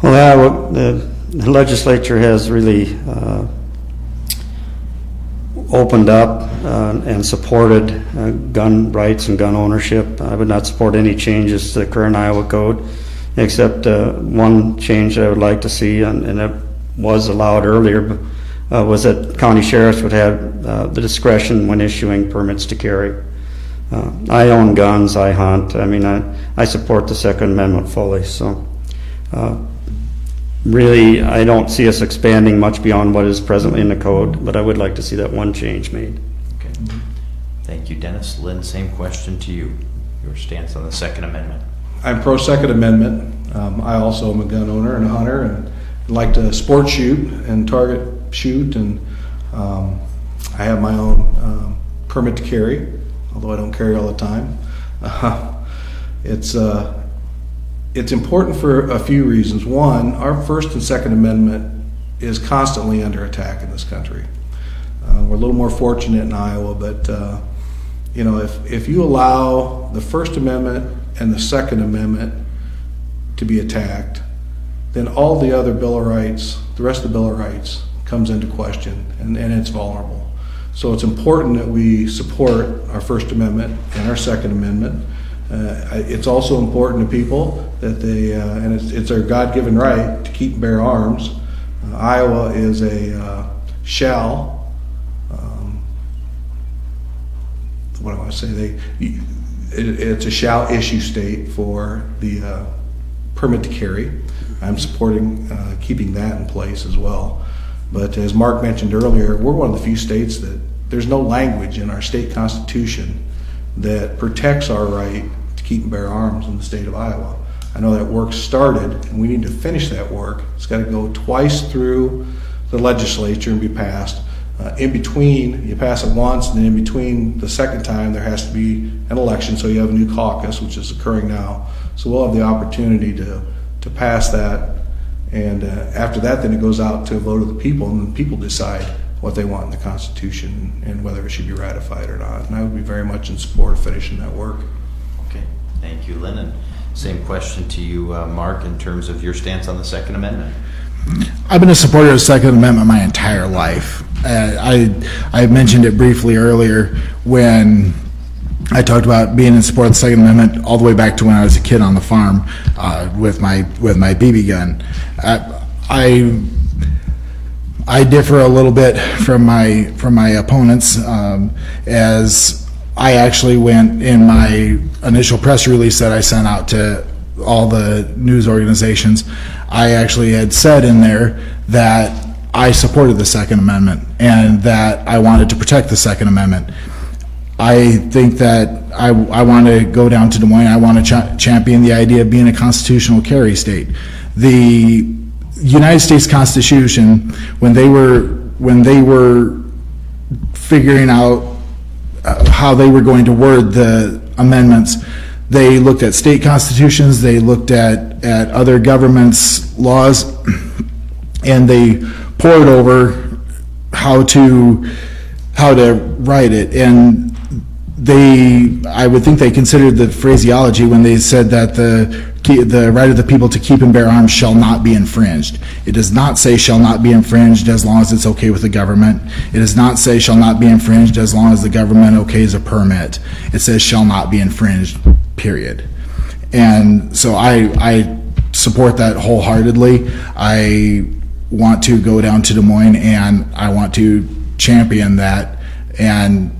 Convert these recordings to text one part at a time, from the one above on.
Well, the legislature has really opened up and supported gun rights and gun ownership. I would not support any changes to the current Iowa code, except one change I would like to see, and it was allowed earlier, was that county sheriffs would have the discretion when issuing permits to carry. I own guns, I hunt. I mean, I support the Second Amendment fully. So really, I don't see us expanding much beyond what is presently in the code, but I would like to see that one change made. Okay. Thank you, Dennis. Lynn, same question to you. Your stance on the Second Amendment. I'm pro Second Amendment. I also am a gun owner and a hunter, and like to sport shoot and target shoot, and I have my own permit to carry, although I don't carry all the time. It's important for a few reasons. One, our First and Second Amendment is constantly under attack in this country. We're a little more fortunate in Iowa, but if you allow the First Amendment and the Second Amendment to be attacked, then all the other Bill of Rights, the rest of the Bill of Rights, comes into question, and it's vulnerable. So it's important that we support our First Amendment and our Second Amendment. It's also important to people that they, and it's their God-given right to keep and bear arms. Iowa is a shall, what do I want to say? It's a shall issue state for the permit to carry. I'm supporting keeping that in place as well. But as Mark mentioned earlier, we're one of the few states that there's no language in our state constitution that protects our right to keep and bear arms in the state of Iowa. I know that work started, and we need to finish that work. It's got to go twice through the legislature and be passed. In between, you pass it once, and then in between the second time, there has to be an election, so you have a new caucus, which is occurring now. So we'll have the opportunity to pass that, and after that, then it goes out to a vote of the people, and the people decide what they want in the Constitution and whether it should be ratified or not. And I would be very much in support of finishing that work. Okay, thank you, Lynn. And same question to you, Mark, in terms of your stance on the Second Amendment. I've been a supporter of the Second Amendment my entire life. I mentioned it briefly earlier when I talked about being in support of the Second Amendment all the way back to when I was a kid on the farm with my BB gun. I differ a little bit from my opponents, as I actually went in my initial press release that I sent out to all the news organizations. I actually had said in there that I supported the Second Amendment and that I wanted to protect the Second Amendment. I think that I want to go down to Des Moines. I want to champion the idea of being a constitutional carry state. The United States Constitution, when they were figuring out how they were going to word the amendments, they looked at state constitutions, they looked at other governments' laws, and they pored over how to write it. And I would think they considered the phraseology when they said that the right of the people to keep and bear arms shall not be infringed. It does not say shall not be infringed as long as it's okay with the government. It does not say shall not be infringed as long as the government okays a permit. It says shall not be infringed, period. And so I support that wholeheartedly. I want to go down to Des Moines and I want to champion that and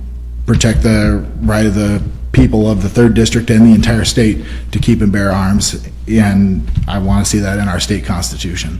protect the right of the people of the 3rd District and the entire state to keep and bear arms, and I want to see that in our state constitution.